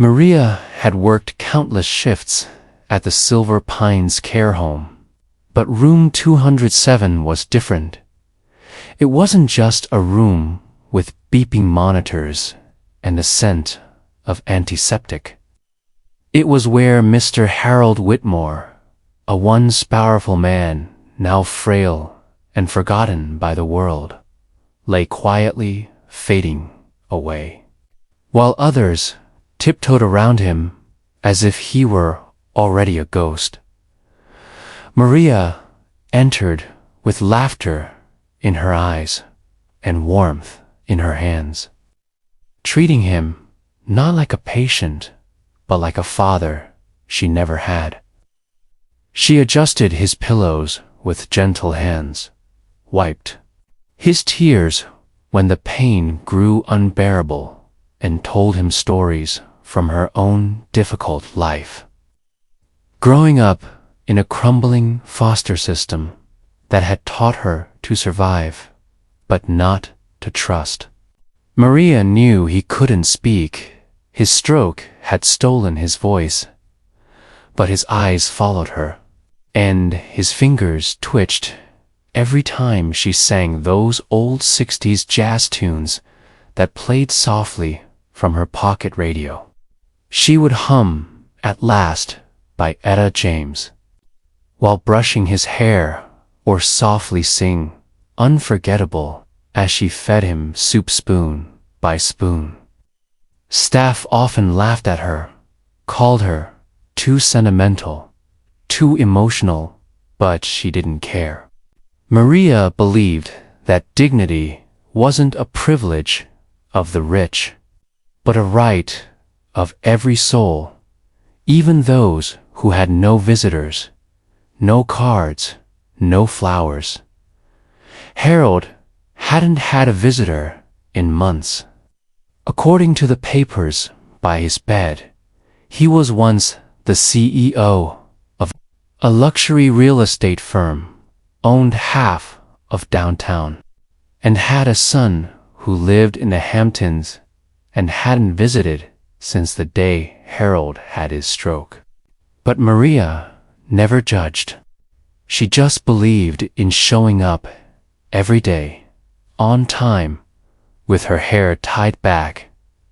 Maria had worked countless shifts at the Silver Pines care home, but room 207 was different. It wasn't just a room with beeping monitors and the scent of antiseptic. It was where Mr. Harold Whitmore, a once powerful man, now frail and forgotten by the world, lay quietly fading away, while others tiptoed around him as if he were already a ghost. Maria entered with laughter in her eyes and warmth in her hands, treating him not like a patient, but like a father she never had. She adjusted his pillows with gentle hands, wiped his tears when the pain grew unbearable, and told him stories from her own difficult life. Growing up in a crumbling foster system that had taught her to survive, but not to trust. Maria knew he couldn't speak. His stroke had stolen his voice, but his eyes followed her, and his fingers twitched every time she sang those old 60s jazz tunes that played softly from her pocket radio. She would hum "At Last" by Etta James, while brushing his hair, or softly sing "Unforgettable" as she fed him soup spoon by spoon. Staff often laughed at her, called her too sentimental, too emotional, but she didn't care. Maria believed that dignity wasn't a privilege of the rich, but a right of every soul, even those who had no visitors, no cards, no flowers. Harold hadn't had a visitor in months. According to the papers by his bed, he was once the CEO of a luxury real estate firm, owned half of downtown, and had a son who lived in the Hamptons and hadn't visited since the day Harold had his stroke. But Maria never judged. She just believed in showing up every day, on time, with her hair tied back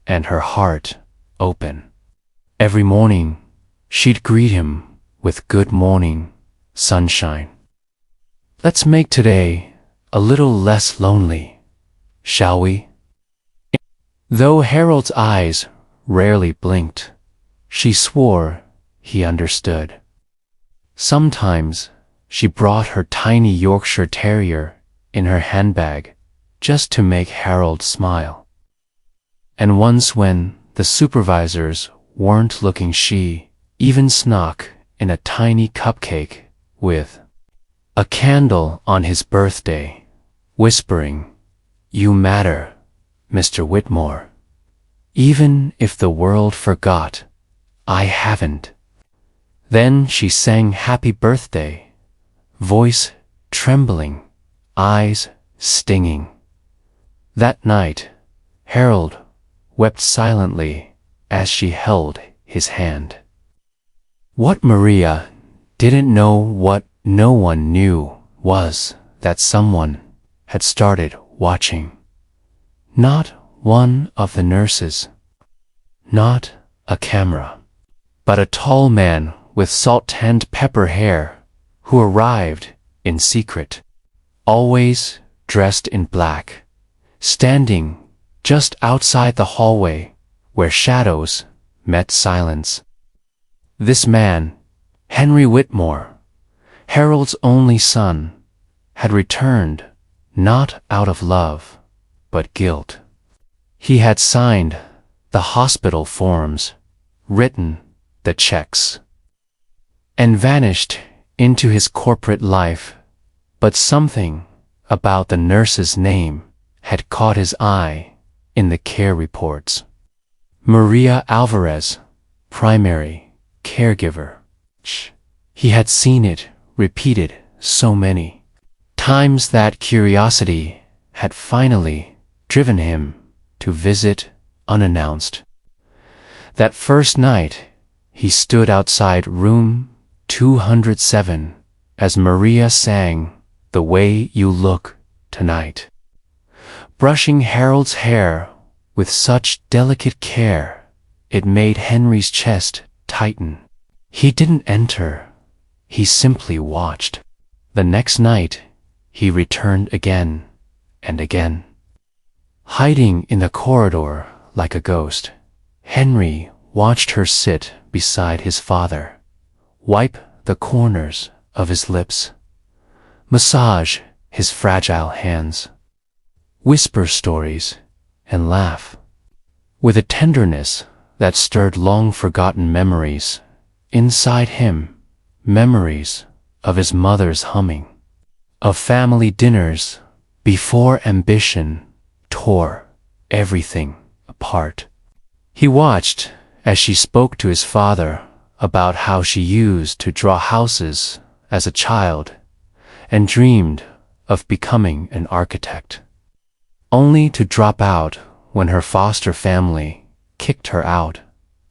and her heart open. Every morning, she'd greet him with "Good morning, sunshine. Let's make today a little less lonely, shall we?" Though Harold's eyes rarely blinked, she swore he understood. Sometimes she brought her tiny Yorkshire Terrier in her handbag just to make Harold smile. And once when the supervisors weren't looking, she even snuck in a tiny cupcake with a candle on his birthday, whispering, "You matter, Mr. Whitmore. Even if the world forgot, I haven't." Then she sang "Happy Birthday," voice trembling, eyes stinging. That night, Harold wept silently as she held his hand. What Maria didn't know, what no one knew, was that someone had started watching. Not one of the nurses, not a camera, but a tall man with salt-tanned pepper hair who arrived in secret, always dressed in black, standing just outside the hallway where shadows met silence. This man, Henry Whitmore, Harold's only son, had returned not out of love, but guilt. He had signed the hospital forms, written the checks, and vanished into his corporate life, but something about the nurse's name had caught his eye in the care reports. Maria Alvarez, primary caregiver. He had seen it repeated so many times that curiosity had finally driven him to visit unannounced. That first night, he stood outside room 207 as Maria sang "The Way You Look Tonight," brushing Harold's hair with such delicate care it made Henry's chest tighten. He didn't enter, he simply watched. The next night, he returned again and again. Hiding in the corridor like a ghost, Henry watched her sit beside his father, wipe the corners of his lips, massage his fragile hands, whisper stories, and laugh. With a tenderness that stirred long-forgotten memories, inside him, memories of his mother's humming, of family dinners before ambition tore everything apart. He watched as she spoke to his father about how she used to draw houses as a child and dreamed of becoming an architect, only to drop out when her foster family kicked her out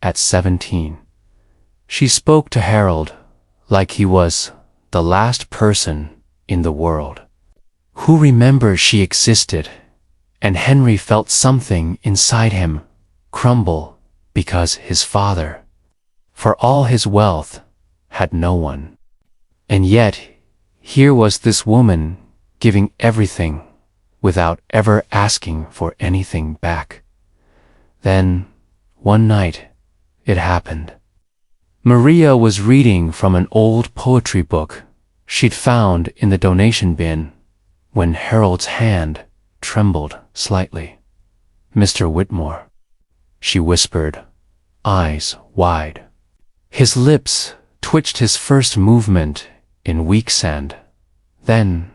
at 17. She spoke to Harold like he was the last person in the world who remembered she existed, and Henry felt something inside him crumble because his father, for all his wealth, had no one. And yet, here was this woman giving everything without ever asking for anything back. Then, one night, it happened. Maria was reading from an old poetry book she'd found in the donation bin when Harold's hand trembled slightly. "Mr. Whitmore," she whispered, eyes wide. His lips twitched his first movement in weak sand. Then,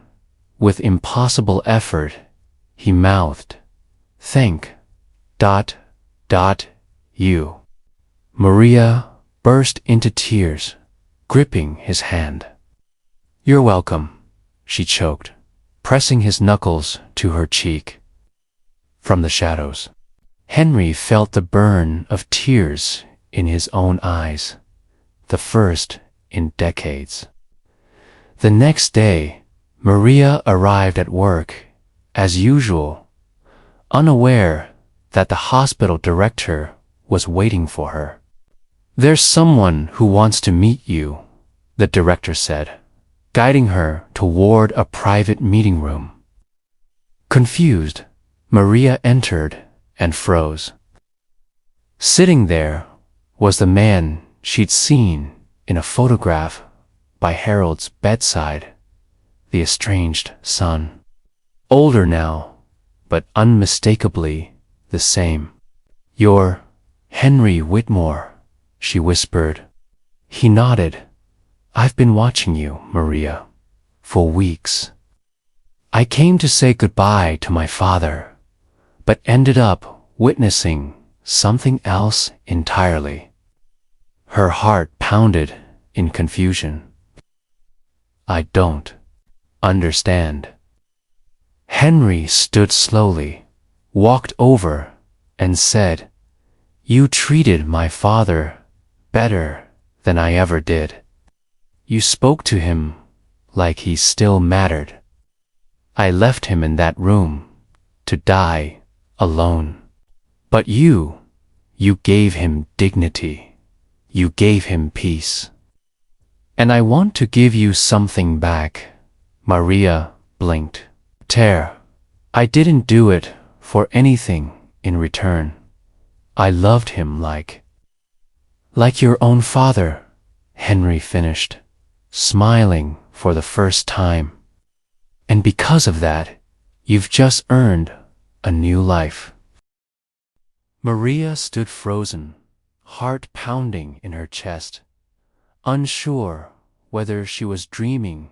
with impossible effort, he mouthed, "Thank... you." Maria burst into tears, gripping his hand. "You're welcome," she choked, pressing his knuckles to her cheek. From the shadows, Henry felt the burn of tears in his own eyes, the first in decades. The next day, Maria arrived at work, as usual, unaware that the hospital director was waiting for her. "There's someone who wants to meet you," the director said, guiding her toward a private meeting room. Confused, Maria entered and froze. Sitting there was the man she'd seen in a photograph by Harold's bedside, the estranged son. Older now, but unmistakably the same. "You're Henry Whitmore," she whispered. He nodded. "I've been watching you, Maria, for weeks. I came to say goodbye to my father, but ended up witnessing something else entirely." Her heart pounded in confusion. "I don't understand." Henry stood slowly, walked over, and said, "You treated my father better than I ever did. You spoke to him like he still mattered. I left him in that room to die alone. But you gave him dignity. You gave him peace. And I want to give you something back." Maria blinked. "Tear, I didn't do it for anything in return. I loved him like your own father," Henry finished, smiling for the first time. "And because of that, you've just earned a new life." Maria stood frozen, heart pounding in her chest, unsure whether she was dreaming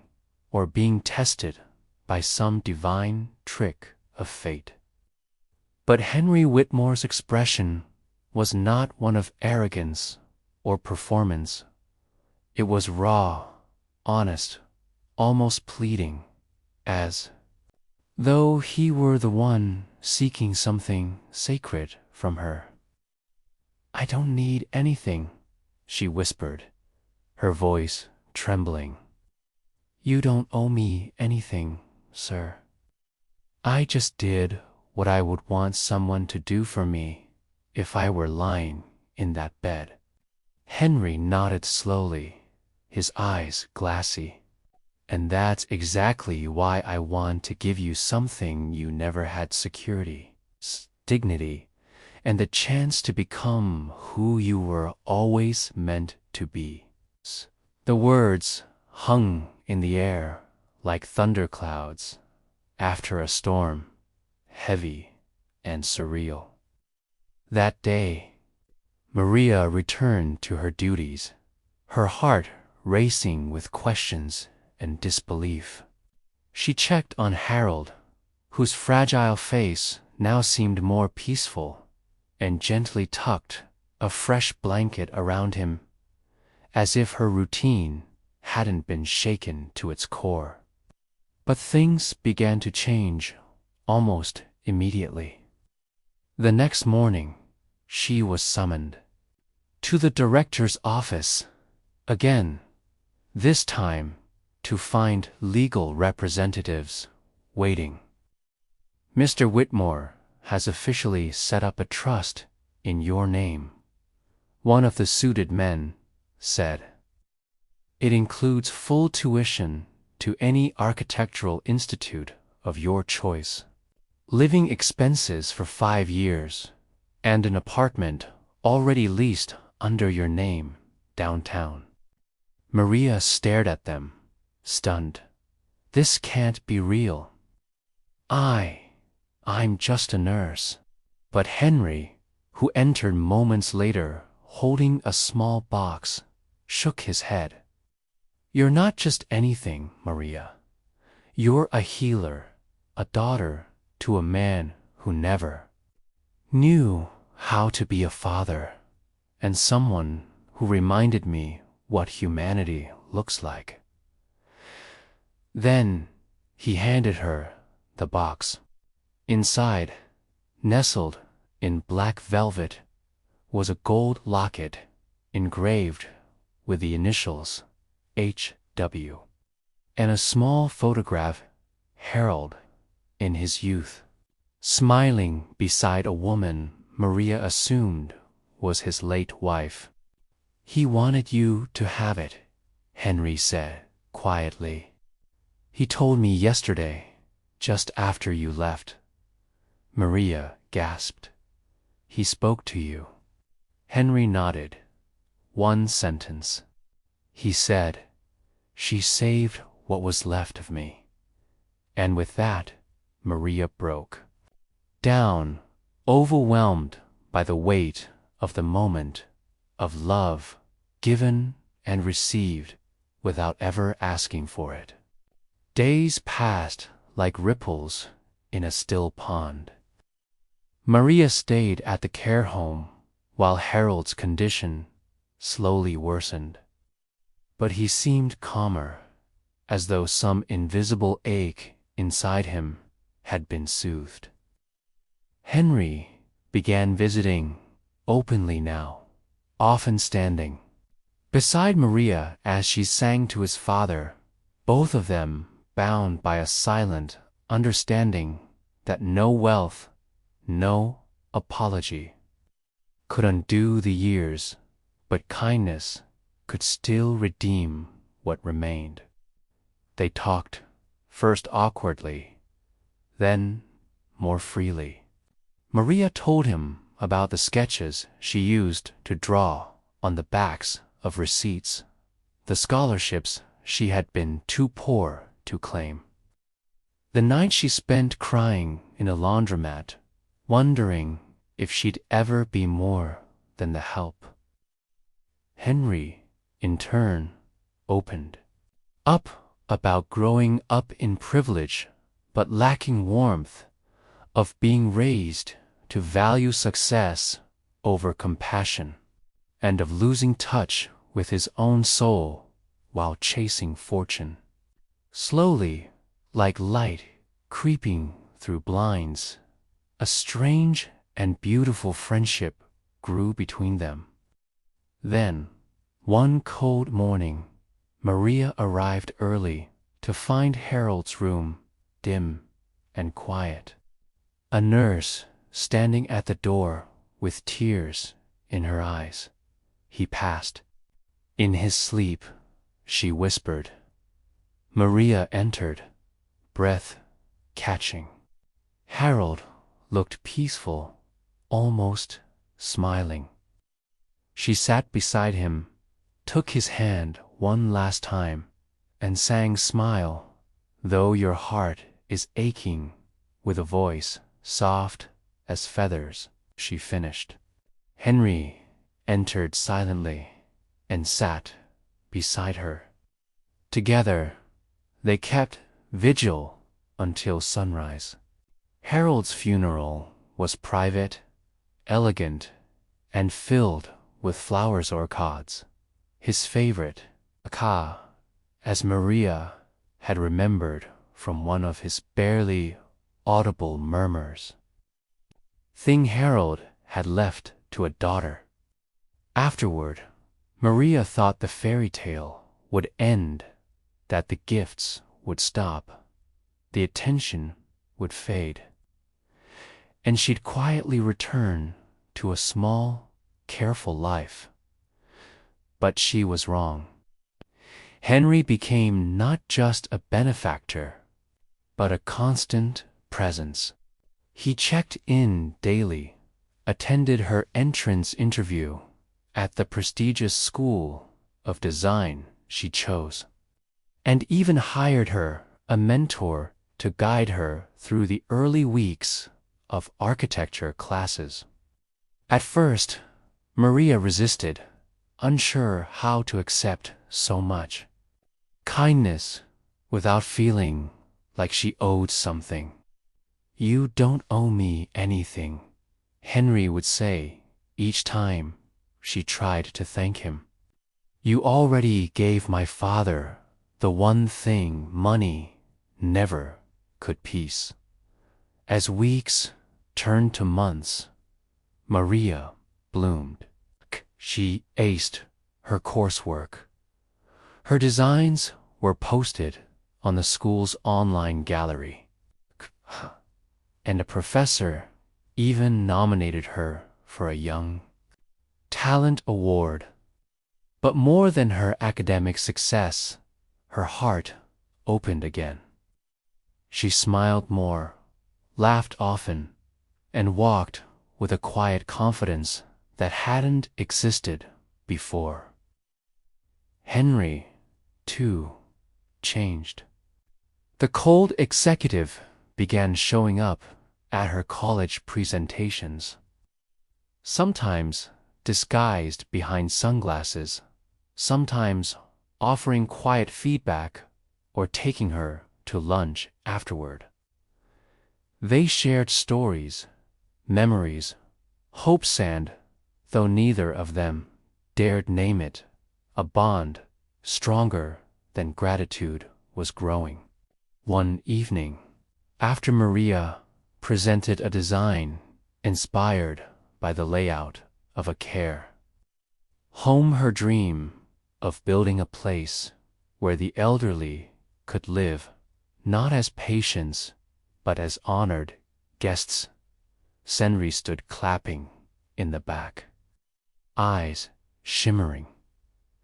or being tested by some divine trick of fate. But Henry Whitmore's expression was not one of arrogance or performance. It was raw, honest, almost pleading, as though he were the one seeking something sacred from her. I don't need anything, she whispered, her voice trembling. You don't owe me anything, sir. I just did what I would want someone to do for me if I were lying in that bed. Henry nodded slowly, his eyes glassy. And that's exactly why I want to give you something you never had: security, dignity, and the chance to become who you were always meant to be. The words hung in the air like thunderclouds after a storm, heavy and surreal. That day, Maria returned to her duties, her heart racing with questions and disbelief. She checked on Harold, whose fragile face now seemed more peaceful, and gently tucked a fresh blanket around him, as if her routine hadn't been shaken to its core. But things began to change almost immediately. The next morning, she was summoned to the director's office again, this time to find legal representatives waiting. Mr. Whitmore has officially set up a trust in your name, one of the suited men said. It includes full tuition to any architectural institute of your choice, living expenses for 5 years, and an apartment already leased under your name downtown. Maria stared at them, stunned. This can't be real. I'm just a nurse. But Henry, who entered moments later holding a small box, shook his head. You're not just anything, Maria. You're a healer, a daughter to a man who never knew how to be a father, and someone who reminded me what humanity looks like. Then he handed her the box. Inside, nestled in black velvet, was a gold locket engraved with the initials H.W. and a small photograph Harold in his youth, smiling beside a woman Maria assumed was his late wife. He wanted you to have it, Henry said quietly. He told me yesterday, just after you left. Maria gasped. He spoke to you. Henry nodded. One sentence. He said, she saved what was left of me. And with that, Maria broke down, overwhelmed by the weight of the moment of love given and received without ever asking for it. Days passed like ripples in a still pond. Maria stayed at the care home while Harold's condition slowly worsened. But he seemed calmer, as though some invisible ache inside him had been soothed. Henry began visiting openly now, often standing beside Maria as she sang to his father, both of them bound by a silent understanding that no wealth, no apology could undo the years, but kindness could still redeem what remained. They talked, first awkwardly, then more freely. Maria told him about the sketches she used to draw on the backs of receipts, the scholarships she had been too poor to claim, the night she spent crying in a laundromat, wondering if she'd ever be more than the help. Henry, in turn, opened up about growing up in privilege but lacking warmth, of being raised to value success over compassion, and of losing touch with his own soul while chasing fortune. Slowly, like light creeping through blinds, a strange and beautiful friendship grew between them. Then, one cold morning, Maria arrived early to find Harold's room dim and quiet. A nurse standing at the door with tears in her eyes. He passed. In his sleep, she whispered. Maria entered, breath catching. Harold looked peaceful, almost smiling. She sat beside him, took his hand one last time, and sang "Smile, though your heart is aching," with a voice soft as feathers. She finished. Henry entered silently and sat beside her. Together, they kept vigil until sunrise. Harold's funeral was private, elegant, and filled with flowers or cards. His favorite, a car, as Maria had remembered from one of his barely audible murmurs. Thing Harold had left to a daughter. Afterward, Maria thought the fairy tale would end, that the gifts would stop, the attention would fade, and she'd quietly return to a small, careful life. But she was wrong. Henry became not just a benefactor, but a constant presence. He checked in daily, attended her entrance interview at the prestigious school of design she chose, and even hired her a mentor to guide her through the early weeks of architecture classes. At first, Maria resisted, unsure how to accept so much kindness without feeling like she owed something. "You don't owe me anything," Henry would say each time she tried to thank him. "You already gave my father the one thing money never could peace." As weeks turned to months, Maria bloomed. She aced her coursework. Her designs were posted on the school's online gallery, and a professor even nominated her for a Young Talent Award. But more than her academic success, her heart opened again. She smiled more, laughed often, and walked with a quiet confidence that hadn't existed before. Henry, too, changed. The cold executive began showing up at her college presentations, sometimes disguised behind sunglasses, sometimes offering quiet feedback or taking her to lunch afterward. They shared stories, memories, hopes, and, though neither of them dared name it, a bond stronger than gratitude was growing. One evening, after Maria presented a design inspired by the layout of a care home, her dream of building a place where the elderly could live not as patients but as honored guests, Henry stood clapping in the back, eyes shimmering.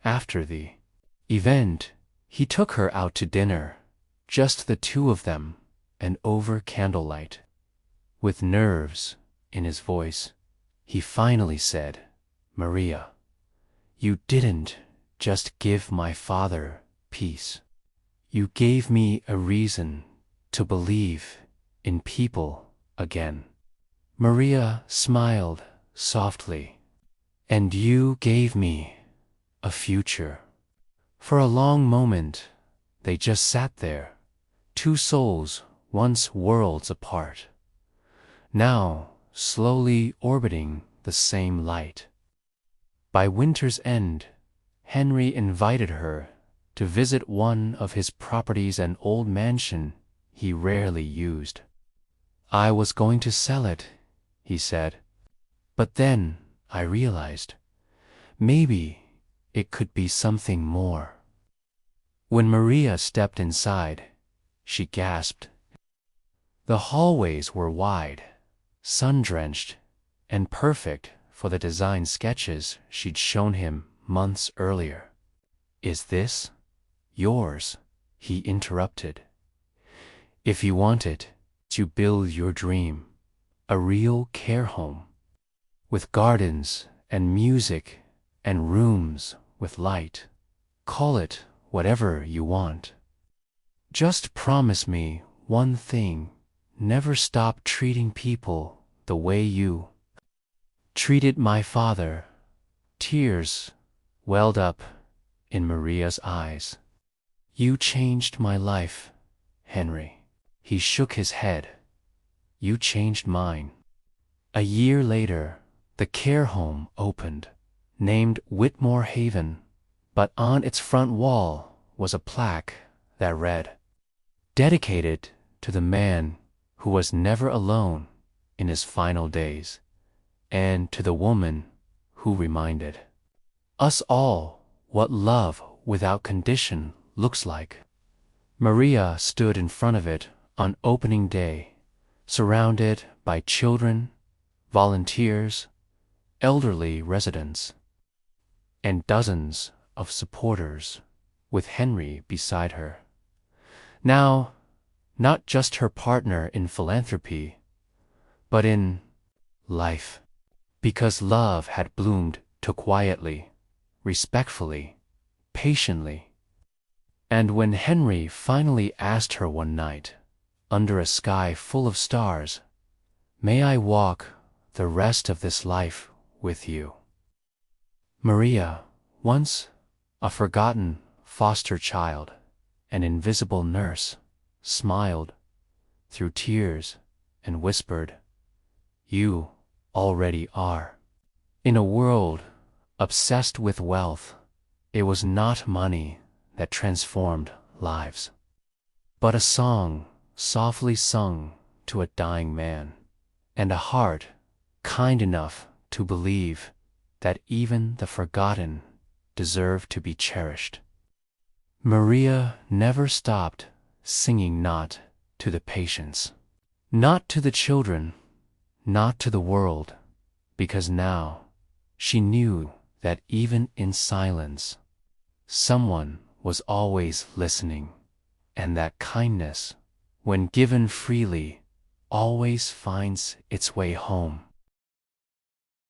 After the event, he took her out to dinner, just the two of them, and over candlelight. With nerves in his voice, he finally said, "Maria, you didn't just give my father peace. You gave me a reason to believe in people again." Maria smiled softly. "And you gave me a future." For a long moment, they just sat there, two souls once worlds apart, now slowly orbiting the same light. By winter's end, Henry invited her to visit one of his properties, an old mansion he rarely used. "I was going to sell it," he said, "but then I realized maybe it could be something more. When Maria stepped inside, she gasped. The hallways were wide, sun-drenched, and perfect for the design sketches she'd shown him months earlier. "Is this yours?" he interrupted. "If you want it, to build your dream, a real care home, with gardens and music and rooms with light. Call it whatever you want. Just promise me one thing, never stop treating people the way you treated my father." Tears welled up in Maria's eyes. "You changed my life, Henry." He shook his head. "You changed mine." A year later, the care home opened, named Whitmore Haven, but on its front wall was a plaque that read, "Dedicated to the man who was never alone in his final days, and to the woman who reminded us all what love without condition looks like." Maria stood in front of it on opening day, surrounded by children, volunteers, elderly residents, and dozens of supporters, with Henry beside her. Now, not just her partner in philanthropy, but in life, because love had bloomed too quietly, respectfully, patiently. And when Henry finally asked her one night, under a sky full of stars, "May I walk the rest of this life with you?" Maria, once a forgotten foster child, an invisible nurse, smiled through tears and whispered, "You already are." In a world obsessed with wealth, it was not money that transformed lives, but a song softly sung to a dying man, and a heart kind enough to believe that even the forgotten deserve to be cherished. Maria never stopped singing, not to the patients, not to the children, not to the world, because now she knew that even in silence, someone was always listening, and that kindness, when given freely, always finds its way home.